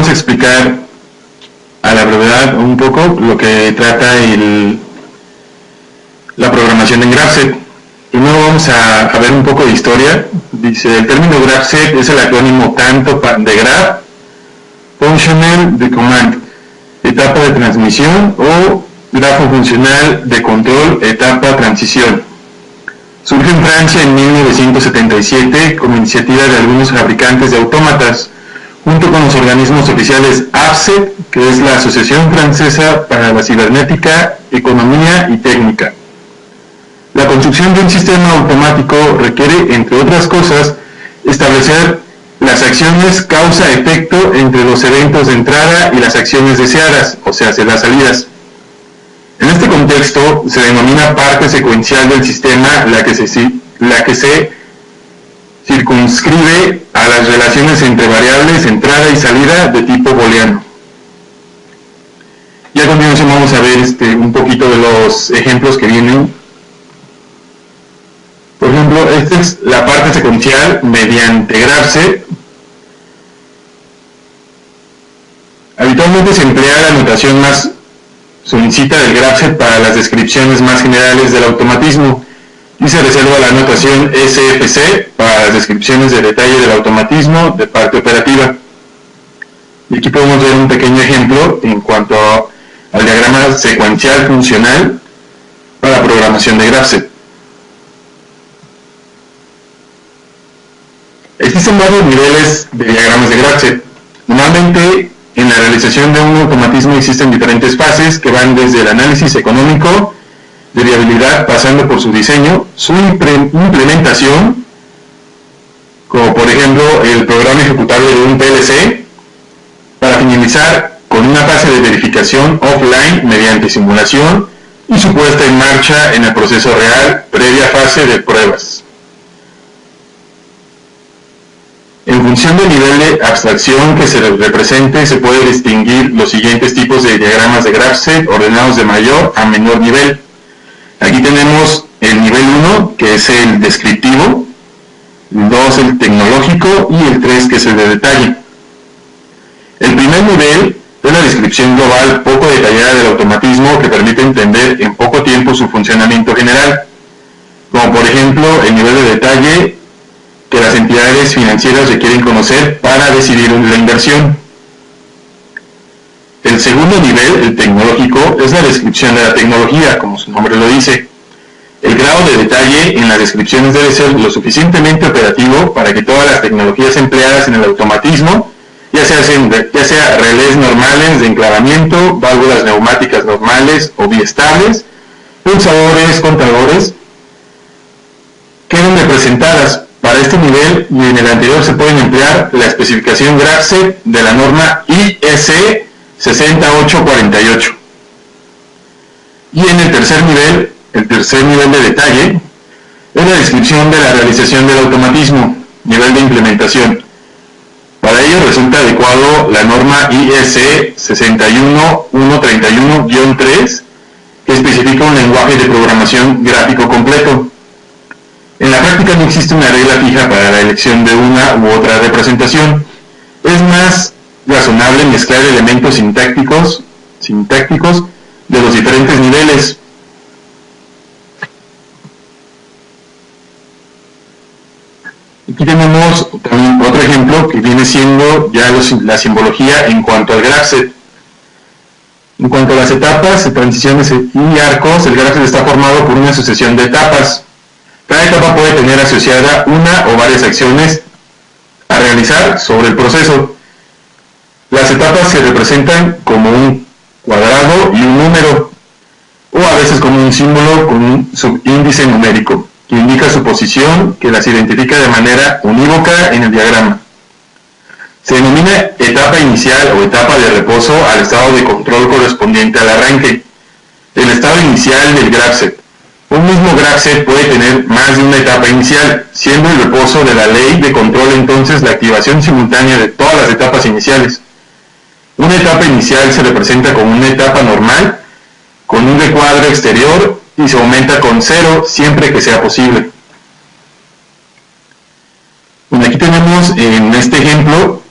vamos a explicar a la brevedad un poco lo que trata la programación en GraphSet. Primero vamos a ver un poco de historia. Dice, el término GraphSet es el acrónimo tanto de Graph, Functional de Command, etapa de transmisión, o grafo funcional de control, etapa transición. Surge en Francia en 1977 como iniciativa de algunos fabricantes de autómatas, junto con los organismos oficiales AFSET, que es la Asociación Francesa para la Cibernética, Economía y Técnica. La construcción de un sistema automático requiere, entre otras cosas, establecer las acciones causa-efecto entre los eventos de entrada y las acciones deseadas, o sea, las salidas. En este contexto se denomina parte secuencial del sistema la que se circunscribe a las relaciones entre variables entrada y salida de tipo booleano. Y a continuación vamos a ver un poquito de los ejemplos que vienen. Por ejemplo, esta es la parte secuencial mediante GraphSet. Habitualmente se emplea la notación más solicitada del GraphSet para las descripciones más generales del automatismo y se reserva la notación SFC para las descripciones de detalle del automatismo de parte operativa. Y aquí podemos ver un pequeño ejemplo en cuanto al diagrama secuencial funcional para programación de GraphSet. Existen varios niveles de diagramas de GraphSet. Normalmente, en la realización de un automatismo existen diferentes fases que van desde el análisis económico de viabilidad, pasando por su diseño, su implementación, como por ejemplo el programa ejecutable de un PLC, para finalizar con una fase de verificación offline mediante simulación y su puesta en marcha en el proceso real, previa fase de pruebas. En función del nivel de abstracción que se represente, se puede distinguir los siguientes tipos de diagramas de GraphSet ordenados de mayor a menor nivel. Aquí tenemos el nivel 1, que es el descriptivo, el 2 el tecnológico y el 3 que es el de detalle. El primer nivel es la descripción global poco detallada del automatismo que permite entender en poco tiempo su funcionamiento general, como por ejemplo el nivel de detalle que las entidades financieras requieren conocer para decidir la inversión. El segundo nivel, el tecnológico, es la descripción de la tecnología, como su nombre lo dice. El grado de detalle en las descripciones debe ser lo suficientemente operativo para que todas las tecnologías empleadas en el automatismo, ya sea relés normales de enclavamiento, válvulas neumáticas normales o biestables, pulsadores, contadores, queden representadas. Para este nivel y en el anterior se pueden emplear la especificación GraphSet de la norma IEC 6848. Y en el tercer nivel de detalle, es la descripción de la realización del automatismo, nivel de implementación. Para ello resulta adecuado la norma IEC 61131-3, que especifica un lenguaje de programación gráfico completo. En la práctica no existe una regla fija para la elección de una u otra representación. Es más razonable mezclar elementos sintácticos de los diferentes niveles. Aquí tenemos también otro ejemplo que viene siendo ya la simbología en cuanto al GraphSet. En cuanto a las etapas, transiciones y arcos, el GraphSet está formado por una sucesión de etapas. Cada etapa puede tener asociada una o varias acciones a realizar sobre el proceso. Las etapas se representan como un cuadrado y un número, o a veces como un símbolo con un subíndice numérico, que indica su posición, que las identifica de manera unívoca en el diagrama. Se denomina etapa inicial o etapa de reposo al estado de control correspondiente al arranque. El estado inicial del GraphSet. Un mismo GraphSet puede tener más de una etapa inicial, siendo el reposo de la ley de control entonces la activación simultánea de todas las etapas iniciales. Una etapa inicial se representa como una etapa normal, con un recuadro exterior y se aumenta con 0 siempre que sea posible. Bueno, aquí tenemos en este ejemplo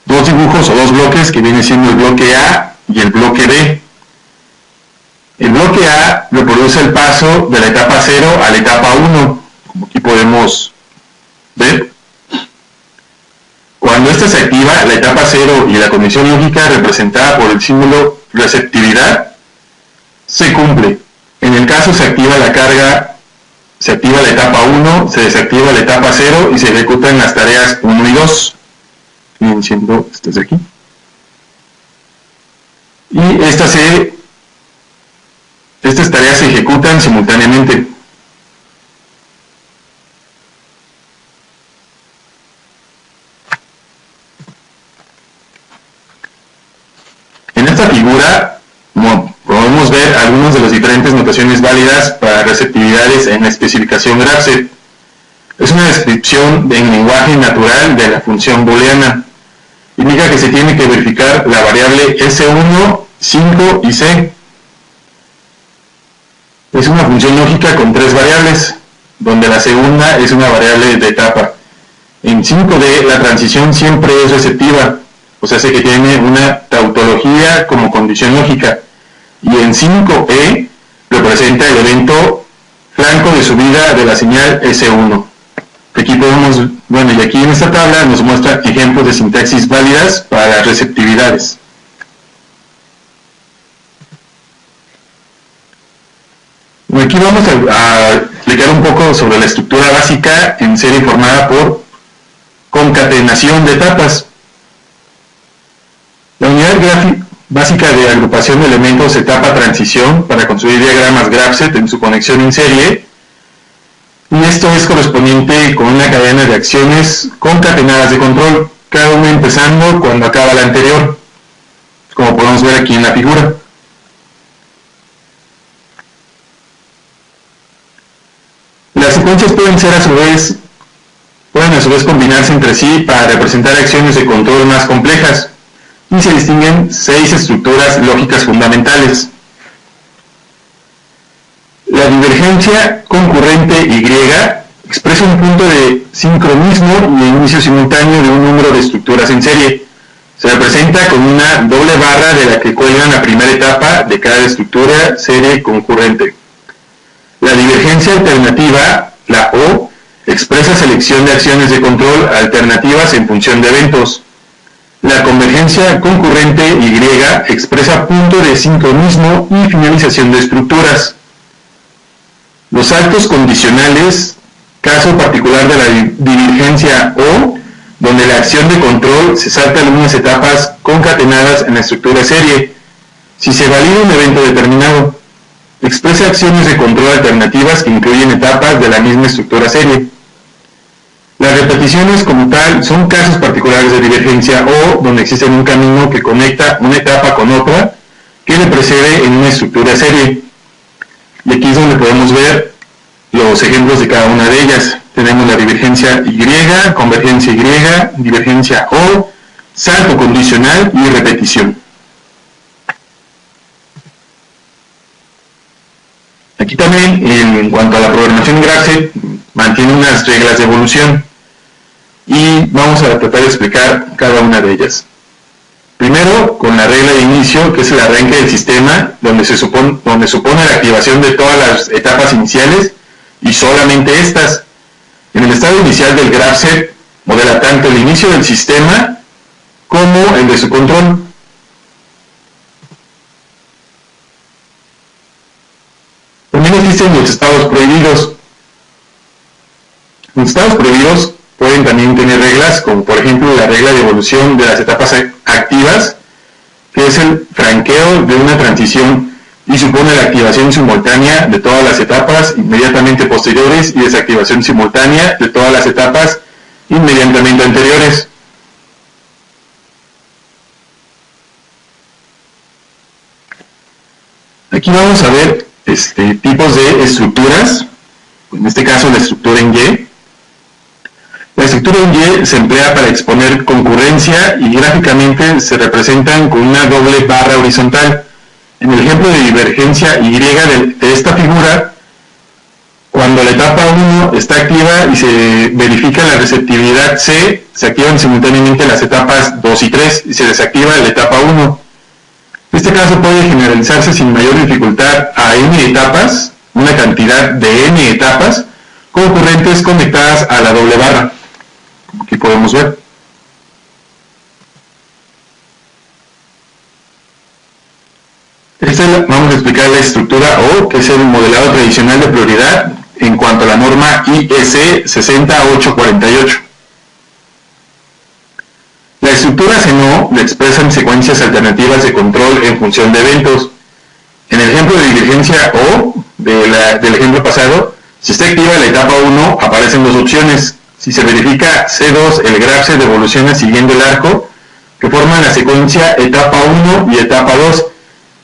dos dibujos o dos bloques que viene siendo el bloque A y el bloque B. El bloque A reproduce el paso de la etapa 0 a la etapa 1, como aquí podemos ver. Cuando esta se activa, la etapa 0 y la condición lógica representada por el símbolo receptividad se cumple. En el caso se activa la carga, se activa la etapa 1, se desactiva la etapa 0 y se ejecutan las tareas 1 y 2. Vienen siendo estas de aquí. Y estas tareas se ejecutan simultáneamente. En esta figura podemos ver algunas de las diferentes notaciones válidas para receptividades en la especificación GraphSet. Es una descripción en lenguaje natural de la función booleana. Indica que se tiene que verificar la variable S1, 5 y C. Es una función lógica con 3 variables, donde la segunda es una variable de etapa. En 5D la transición siempre es receptiva, o sea, que tiene una tautología como condición lógica. Y en 5E representa el evento flanco de subida de la señal S1. Aquí podemos, y aquí en esta tabla nos muestra ejemplos de sintaxis válidas para las receptividades. Aquí vamos a explicar un poco sobre la estructura básica en serie formada por concatenación de etapas. La unidad básica de agrupación de elementos etapa transición para construir diagramas GraphSet en su conexión en serie, y esto es correspondiente con una cadena de acciones concatenadas de control, cada una empezando cuando acaba la anterior, como podemos ver aquí en la figura. Las secuencias pueden a su vez combinarse entre sí para representar acciones de control más complejas, y se distinguen 6 estructuras lógicas fundamentales. La divergencia concurrente Y expresa un punto de sincronismo y de inicio simultáneo de un número de estructuras en serie. Se representa con una doble barra de la que cuelgan la primera etapa de cada estructura serie concurrente. La divergencia alternativa, la O, expresa selección de acciones de control alternativas en función de eventos. La convergencia concurrente Y expresa punto de sincronismo y finalización de estructuras. Los saltos condicionales, caso particular de la divergencia O, donde la acción de control se salta algunas etapas concatenadas en la estructura serie. Si se valida un evento determinado, expresa acciones de control alternativas que incluyen etapas de la misma estructura serie. Las repeticiones como tal son casos particulares de divergencia O, donde existe un camino que conecta una etapa con otra que le precede en una estructura serie. Y aquí es donde podemos ver los ejemplos de cada una de ellas. Tenemos la divergencia Y, convergencia Y, divergencia O, salto condicional y repetición. Aquí también, en cuanto a la programación GraphSet, mantiene unas reglas de evolución y vamos a tratar de explicar cada una de ellas. Primero, con la regla de inicio, que es el arranque del sistema, donde supone la activación de todas las etapas iniciales y solamente estas. En el estado inicial del GraphSet modela tanto el inicio del sistema como el de su control. También existen los estados prohibidos. Los estados prohibidos pueden también tener reglas, como por ejemplo la regla de evolución de las etapas activas, que es el franqueo de una transición y supone la activación simultánea de todas las etapas inmediatamente posteriores y desactivación simultánea de todas las etapas inmediatamente anteriores. Aquí vamos a ver tipos de estructuras, en este caso la estructura en Y. La estructura en Y se emplea para exponer concurrencia y gráficamente se representan con una doble barra horizontal. En el ejemplo de divergencia Y de esta figura, Cuando la etapa 1 está activa y se verifica la receptividad C, se activan simultáneamente las etapas 2 y 3 y se desactiva la etapa 1. Este caso puede generalizarse sin mayor dificultad a n etapas, una cantidad de n etapas, con corrientes conectadas a la doble barra. Aquí podemos ver. Vamos a explicar la estructura O, que es el modelado tradicional de prioridad en cuanto a la norma IEC 60848. La estructura CENO la expresan secuencias alternativas de control en función de eventos. En el ejemplo de divergencia O del ejemplo pasado, si está activa la etapa 1, aparecen dos opciones. Si se verifica C2, el graph evoluciona siguiendo el arco, que forman la secuencia etapa 1 y etapa 2.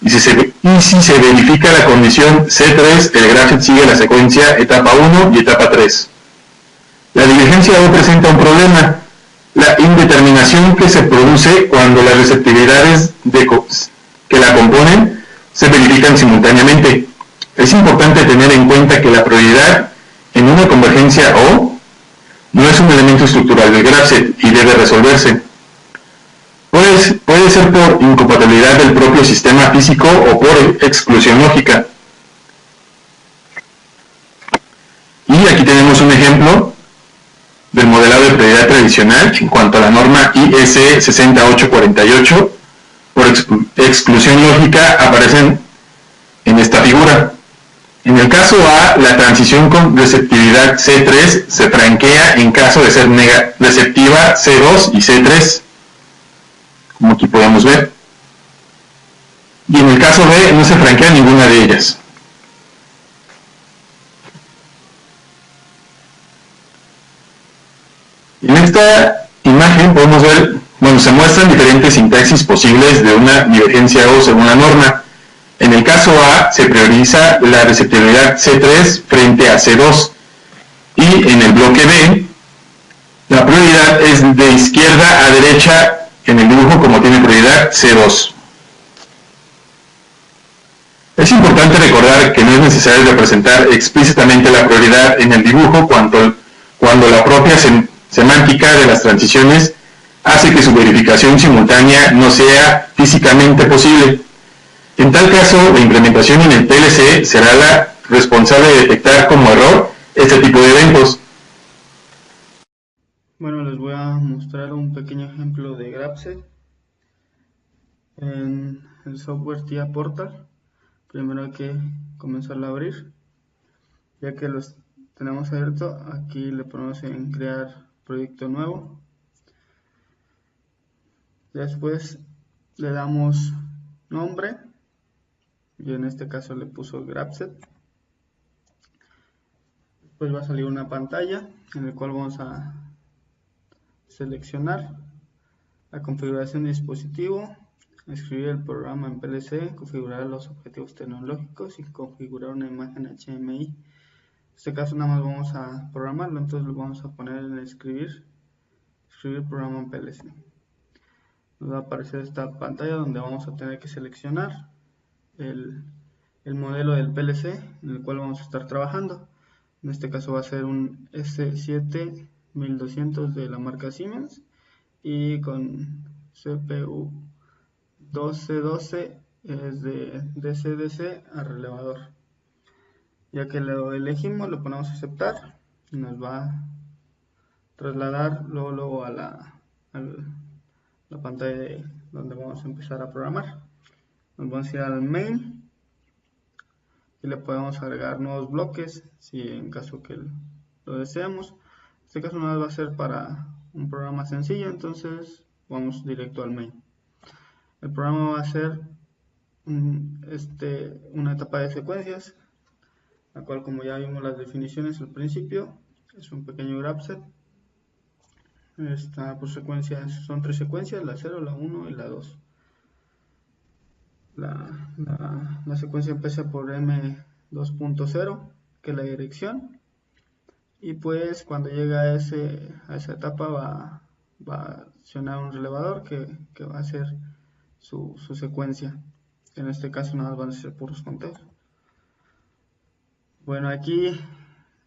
Y si se verifica la condición C3, el graph sigue la secuencia etapa 1 y etapa 3. La divergencia O presenta un problema. La indeterminación que se produce cuando las receptividades que la componen se verifican simultáneamente. Es importante tener en cuenta que la prioridad en una convergencia O no es un elemento estructural del graph y debe resolverse. Puede ser por incompatibilidad del propio sistema físico o por exclusión lógica. Y aquí tenemos un ejemplo del modelado de prioridad tradicional en cuanto a la norma IEC 60848. Por exclusión lógica aparecen en esta figura. En el caso A, la transición con receptividad C3 se franquea en caso de ser receptiva C2 y C3, como aquí podemos ver. Y en el caso B no se franquea ninguna de ellas. En esta imagen podemos ver, se muestran diferentes sintaxis posibles de una divergencia O según la norma. En el caso A se prioriza la receptividad C3 frente a C2 y en el bloque B la prioridad es de izquierda a derecha en el dibujo como tiene prioridad C2. Es importante recordar que no es necesario representar explícitamente la prioridad en el dibujo cuando la propia semántica de las transiciones hace que su verificación simultánea no sea físicamente posible. En tal caso, la implementación en el PLC será la responsable de detectar como error este tipo de eventos. Bueno, les voy a mostrar un pequeño ejemplo de GraphSet en el software TIA Portal. Primero hay que comenzarlo a abrir. Ya que los tenemos abierto, aquí le ponemos en crear proyecto nuevo. Después le damos nombre. Yo en este caso le puso GraphSet. Después va a salir una pantalla en la cual vamos a seleccionar la configuración de dispositivo, escribir el programa en PLC, configurar los objetivos tecnológicos y configurar una imagen HMI. En este caso nada más vamos a programarlo, entonces lo vamos a poner en escribir programa en PLC. Nos va a aparecer esta pantalla donde vamos a tener que seleccionar el modelo del PLC en el cual vamos a estar trabajando. En este caso va a ser un S7-1200 de la marca Siemens y con CPU 1212 es de DC-DC a relevador. Ya que lo elegimos, lo ponemos a aceptar y nos va a trasladar luego a la pantalla donde vamos a empezar a programar. Nos vamos a ir al main y le podemos agregar nuevos bloques si en caso que lo deseamos. En este caso no va a ser para un programa sencillo, entonces vamos directo al main. El programa va a ser una etapa de secuencias, la cual, como ya vimos las definiciones al principio, es un pequeño GraphSet. Esta por secuencias, son 3 secuencias, la 0, la 1 y la 2. La secuencia empieza por M2.0, que es la dirección, y pues cuando llega a esa etapa va a accionar un relevador que va a ser su secuencia. En este caso nada más van a ser puros conteos. Bueno, aquí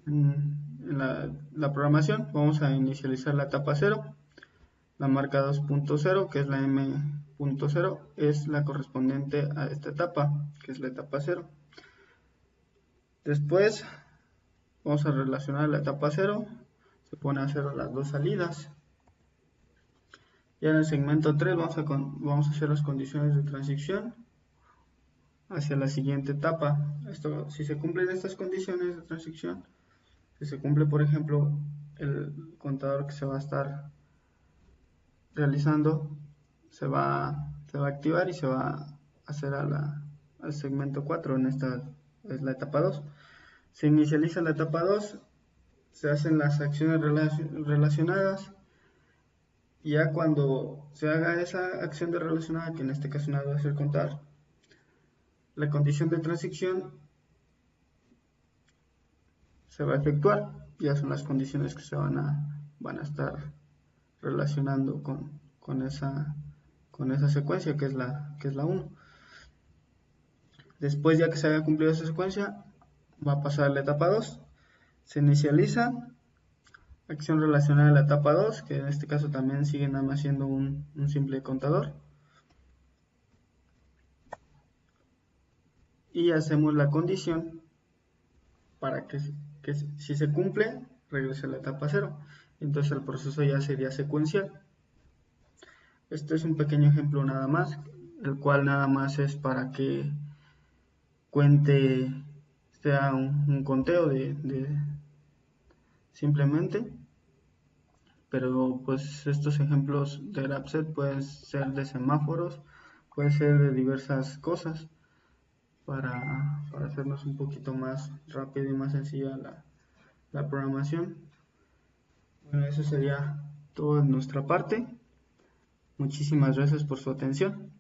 en la programación. Vamos a inicializar la etapa 0. La marca 2.0, que es la M.0, es la correspondiente a esta etapa, que es la etapa 0. Después vamos a relacionar la etapa 0, se pone a 0 las dos salidas. Ya en el segmento 3 vamos a hacer las condiciones de transición hacia la siguiente etapa. Si se cumplen estas condiciones de transición, si se cumple, por ejemplo, el contador que se va a estar realizando, se va a activar y se va a hacer al segmento 4. En esta es la etapa 2. Se inicializa la etapa 2, se hacen las acciones relacionadas, y ya cuando se haga esa acción de relacionada, que en este caso nada va a ser contar, la condición de transición se va a efectuar. Ya son las condiciones que se van a estar relacionando con esa secuencia, que es la 1. Después, ya que se haya cumplido esa secuencia, va a pasar a la etapa 2. Se inicializa acción relacionada a la etapa 2, que en este caso también sigue nada más siendo un simple contador. Y hacemos la condición para que si se cumple, regrese a la etapa 0. Entonces el proceso ya sería secuencial. Este es un pequeño ejemplo nada más, el cual nada más es para que cuente, sea un conteo simplemente. Pero pues estos ejemplos de GraphSet pueden ser de semáforos, pueden ser de diversas cosas, para hacernos un poquito más rápido y más sencilla la programación. Bueno, eso sería todo de nuestra parte. Muchísimas gracias por su atención.